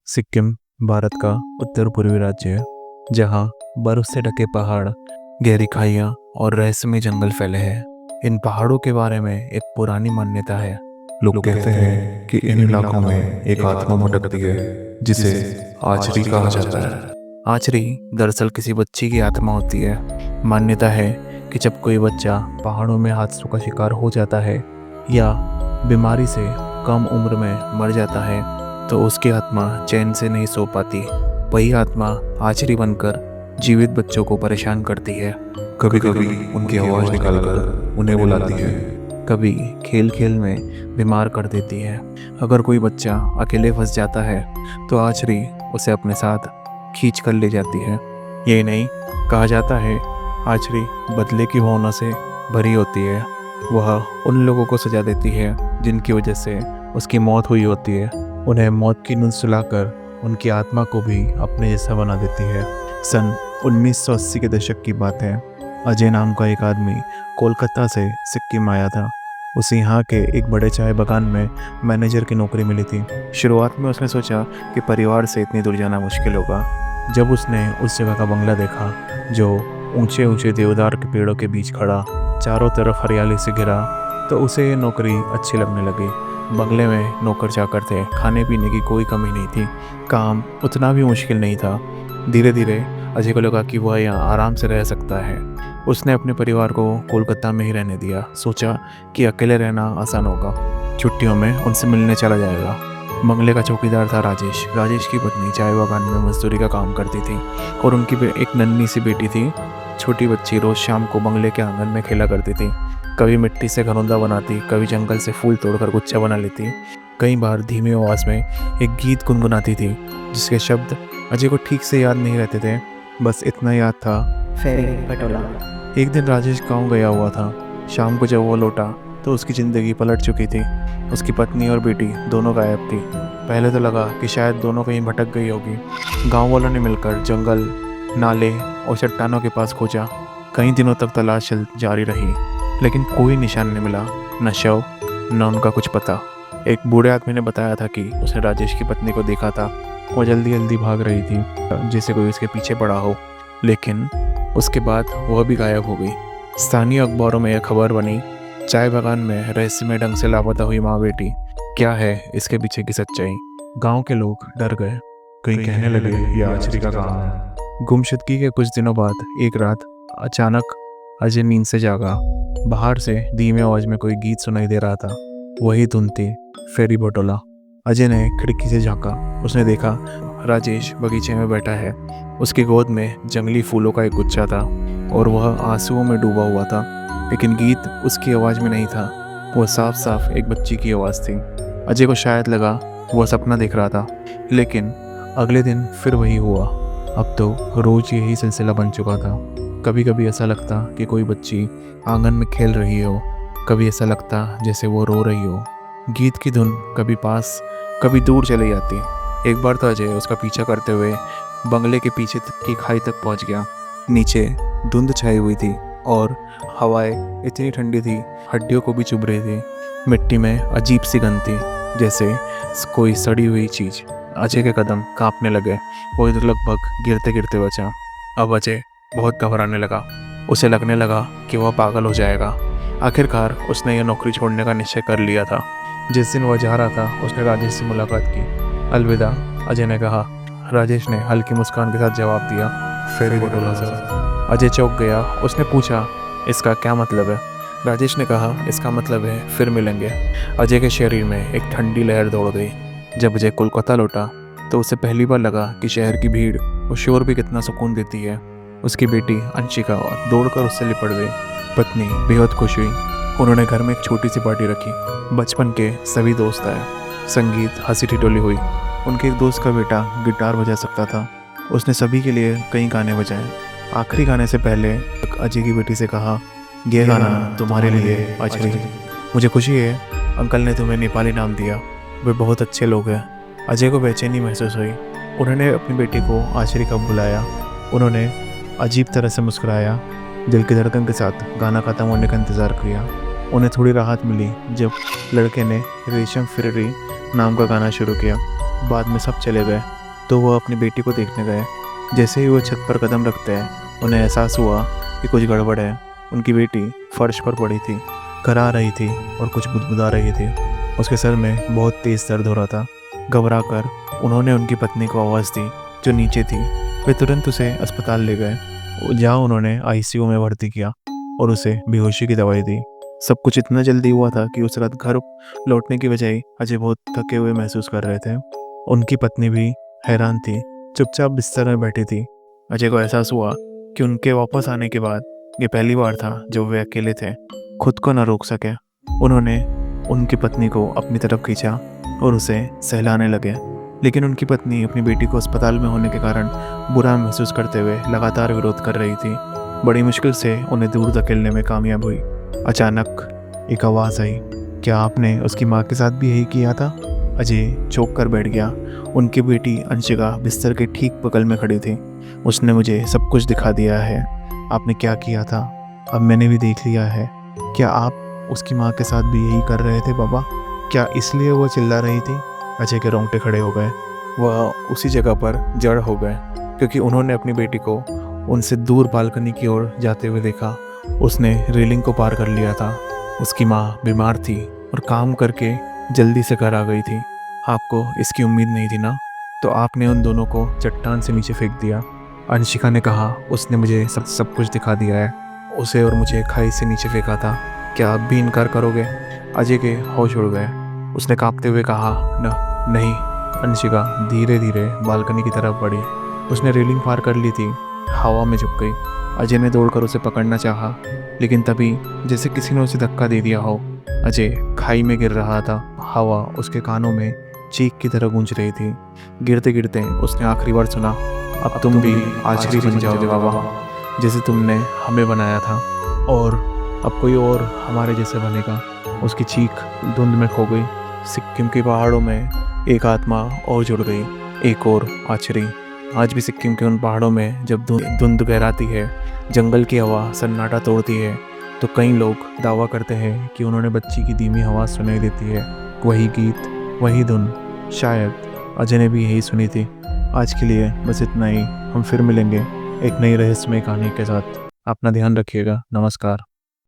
सिक्किम भारत का उत्तर पूर्वी राज्य है, जहाँ बर्फ से ढके पहाड़, गहरी खाइयाँ और रहस्यमय जंगल फैले हैं। इन पहाड़ों के बारे में एक पुरानी मान्यता है। लोग कहते हैं कि इन इलाकों में एक आत्मा भटकती है जिसे आचरी कहा जाता है। आचरी दरअसल किसी बच्ची की आत्मा होती है। मान्यता है कि जब कोई बच्चा पहाड़ों में हादसों का शिकार हो जाता है या बीमारी से कम उम्र में मर जाता है, तो उसकी आत्मा चैन से नहीं सो पाती। वही आत्मा आचरी बनकर जीवित बच्चों को परेशान करती है। कभी कभी उनकी आवाज़ निकालकर उन्हें बुलाती है, कभी खेल खेल में बीमार कर देती है। अगर कोई बच्चा अकेले फंस जाता है तो आचरी उसे अपने साथ खींच कर ले जाती है। ये नहीं, कहा जाता है आचरी बदले की भावना से भरी होती है। वह उन लोगों को सजा देती है जिनकी वजह से उसकी मौत हुई होती है। उन्हें मौत की नींद सुलाकर उनकी आत्मा को भी अपने जैसा बना देती है। सन 1980 के दशक की बात है। अजय नाम का एक आदमी कोलकाता से सिक्किम आया था। उसे यहाँ के एक बड़े चाय बागान में मैनेजर की नौकरी मिली थी। शुरुआत में उसने सोचा कि परिवार से इतनी दूर जाना मुश्किल होगा। जब उसने उस जगह का बंगला देखा जो ऊंचे ऊंचे देवदार के पेड़ों के बीच खड़ा, चारों तरफ हरियाली से घिरा, तो उसे ये नौकरी अच्छी लगने लगी। बंगले में नौकर चाकर थे, खाने पीने की कोई कमी नहीं थी, काम उतना भी मुश्किल नहीं था। धीरे धीरे अजय को लगा कि वह यहाँ आराम से रह सकता है। उसने अपने परिवार को कोलकाता में ही रहने दिया। सोचा कि अकेले रहना आसान होगा, छुट्टियों में उनसे मिलने चला जाएगा। बंगले का चौकीदार था राजेश। राजेश की पत्नी चाय बागान में मजदूरी का काम करती थी और उनकी एक नन्ही सी बेटी थी। छोटी बच्ची रोज़ शाम को बंगले के आंगन में खेला करती थी। कभी मिट्टी से घरौंदा बनाती, कभी जंगल से फूल तोड़कर गुच्छा बना लेती। कई बार धीमी आवाज़ में एक गीत गुनगुनाती थी जिसके शब्द अजय को ठीक से याद नहीं रहते थे। बस इतना याद था, फेरी पटोला। एक दिन राजेश गाँव गया हुआ था। शाम को जब वो लौटा तो उसकी ज़िंदगी पलट चुकी थी। उसकी पत्नी और बेटी दोनों गायब थी। पहले तो लगा कि शायद दोनों कहीं भटक गई होगी। गांव वालों ने मिलकर जंगल, नाले और चट्टानों के पास खोजा। कई दिनों तक तलाश जारी रही, लेकिन कोई निशान नहीं मिला, न शव न उनका कुछ पता। एक बूढ़े आदमी ने बताया था कि उसने राजेश की पत्नी को देखा था। वो जल्दी जल्दी भाग रही थी जैसे कोई उसके पीछे पड़ा हो, लेकिन उसके बाद वह भी गायब हो गई। स्थानीय अखबारों में यह खबर बनी, चाय बागान में रहस्यमय ढंग से लापता हुई माँ बेटी। क्या है इसके पीछे की सच्चाई? गांव के लोग डर गए। कई कहने लगे यह आचरी का काम है। गुमशुदगी के कुछ दिनों बाद एक रात अचानक अजय नींद से जागा। बाहर से धीमे आवाज में कोई गीत सुनाई दे रहा था। वही धुन थी, फेरी बटोला। अजय ने खिड़की से झांका। उसने देखा राजेश बगीचे में बैठा है। उसकी गोद में जंगली फूलों का एक गुच्छा था और वह आंसुओं में डूबा हुआ था। लेकिन गीत उसकी आवाज़ में नहीं था, वो साफ साफ एक बच्ची की आवाज़ थी। अजय को शायद लगा वह सपना देख रहा था, लेकिन अगले दिन फिर वही हुआ। अब तो रोज़ यही सिलसिला बन चुका था। कभी कभी ऐसा लगता कि कोई बच्ची आंगन में खेल रही हो, कभी ऐसा लगता जैसे वो रो रही हो। गीत की धुन कभी पास कभी दूर चली जाती। एक बार तो अजय उसका पीछा करते हुए बंगले के पीछे की खाई तक पहुंच गया। नीचे धुंध छाई हुई थी और हवाएं इतनी ठंडी थी, हड्डियों को भी चुभ रही थी। मिट्टी में अजीब सी गंध थी, जैसे कोई सड़ी हुई चीज़। अजय के कदम कांपने लगे। वो लगभग गिरते गिरते बचा। अब अजय बहुत घबराने लगा। उसे लगने लगा कि वह पागल हो जाएगा। आखिरकार उसने यह नौकरी छोड़ने का निश्चय कर लिया था। जिस दिन वह जा रहा था उसने राजेश से मुलाकात की। अलविदा, अजय ने कहा। राजेश ने हल्की मुस्कान के साथ जवाब दिया, फेरी पटोला सर। अजय चौंक गया। उसने पूछा, इसका क्या मतलब है? राजेश ने कहा, इसका मतलब है फिर मिलेंगे। अजय के शरीर में एक ठंडी लहर दौड़ गई। जब अजय कोलकाता लौटा तो उसे पहली बार लगा कि शहर की भीड़ और शोर भी कितना सुकून देती है। उसकी बेटी अंशिका दौड़कर उससे लिपट गई। पत्नी बेहद खुश हुई। उन्होंने घर में एक छोटी सी पार्टी रखी। बचपन के सभी दोस्त आए। संगीत, हंसी ठिठोली हुई। उनके एक दोस्त का बेटा गिटार बजा सकता था। उसने सभी के लिए कई गाने बजाए। आखिरी गाने से पहले अजय की बेटी से कहा, ये गाना तुम्हारे लिए आचरी। मुझे खुशी है अंकल ने तुम्हें नेपाली नाम दिया। वे बहुत अच्छे लोग हैं। अजय को बेचैनी महसूस हुई। उन्होंने अपनी बेटी को आचरी कब बुलाया। उन्होंने अजीब तरह से मुस्कुराया। दिल की धड़कन के साथ गाना खत्म होने का इंतज़ार किया। उन्हें थोड़ी राहत मिली जब लड़के ने रेशम फिररी नाम का गाना शुरू किया। बाद में सब चले गए। तो वह अपनी बेटी को देखने गए। जैसे ही वो छत पर कदम रखते हैं उन्हें एहसास हुआ कि कुछ गड़बड़ है। उनकी बेटी फर्श पर पड़ी थी, करा रही थी और कुछ बुदबुदा रही थी। उसके सर में बहुत तेज़ दर्द हो रहा था। घबरा कर उन्होंने उनकी पत्नी को आवाज़ दी जो नीचे थी। वे तुरंत उसे अस्पताल ले गए, जहाँ उन्होंने आईसीयू में भर्ती किया और उसे बेहोशी की दवाई दी। सब कुछ इतना जल्दी हुआ था कि उस रात घर लौटने की बजाय अजय बहुत थके हुए महसूस कर रहे थे। उनकी पत्नी भी हैरान थी, चुपचाप बिस्तर में बैठी थी। अजय को एहसास हुआ कि उनके वापस आने के बाद ये पहली बार था जब वे अकेले थे। खुद को न रोक सके, उन्होंने उनकी पत्नी को अपनी तरफ खींचा और उसे सहलाने लगे। लेकिन उनकी पत्नी अपनी बेटी को अस्पताल में होने के कारण बुरा महसूस करते हुए लगातार विरोध कर रही थी। बड़ी मुश्किल से उन्हें दूर धकेलने में कामयाब हुई। अचानक एक आवाज़ आई, क्या आपने उसकी माँ के साथ भी यही किया था? अजय चौंक कर बैठ गया। उनकी बेटी अंशिका बिस्तर के ठीक बगल में खड़ी थी। उसने मुझे सब कुछ दिखा दिया है, आपने क्या किया था, अब मैंने भी देख लिया है। क्या आप उसकी माँ के साथ भी यही कर रहे थे बाबा? क्या इसलिए वो चिल्ला रही थी? अजय के रोंगटे खड़े हो गए। वह उसी जगह पर जड़ हो गए क्योंकि उन्होंने अपनी बेटी को उनसे दूर बालकनी की ओर जाते हुए देखा। उसने रेलिंग को पार कर लिया था। उसकी माँ बीमार थी और काम करके जल्दी से घर आ गई थी। आपको इसकी उम्मीद नहीं थी ना? तो आपने उन दोनों को चट्टान से नीचे फेंक दिया। अंशिका ने कहा, उसने मुझे सब कुछ दिखा दिया है। उसे और मुझे खाई से नीचे फेंका था। क्या आप भी इनकार करोगे? अजय के होश उड़ गए। उसने कांपते हुए कहा, नहीं। अंशिका धीरे धीरे बालकनी की तरफ बढ़ी। उसने रेलिंग पार कर ली थी, हवा में झुक गई। अजय ने दौड़कर उसे पकड़ना चाहा, लेकिन तभी जैसे किसी ने उसे धक्का दे दिया हो। अजय खाई में गिर रहा था। हवा उसके कानों में चीख की तरह गूंज रही थी। गिरते गिरते उसने आखिरी बार सुना, अब तुम भी आखिरी बन जाओगे बाबा, जैसे तुमने हमें बनाया था, और अब कोई और हमारे जैसे बनेगा। उसकी चीख धुंध में खो गई। सिक्किम के पहाड़ों में एक आत्मा और जुड़ गई, एक और आचरी। आज भी सिक्किम के उन पहाड़ों में जब धुंध गहराती है, जंगल की हवा सन्नाटा तोड़ती है, तो कई लोग दावा करते हैं कि उन्होंने बच्ची की धीमी आवाज़ सुनाई देती है। वही गीत, वही धुन, शायद अजय ने भी यही सुनी थी। आज के लिए बस इतना ही। हम फिर मिलेंगे एक नई रहस्यमय कहानी के साथ। अपना ध्यान रखिएगा। नमस्कार।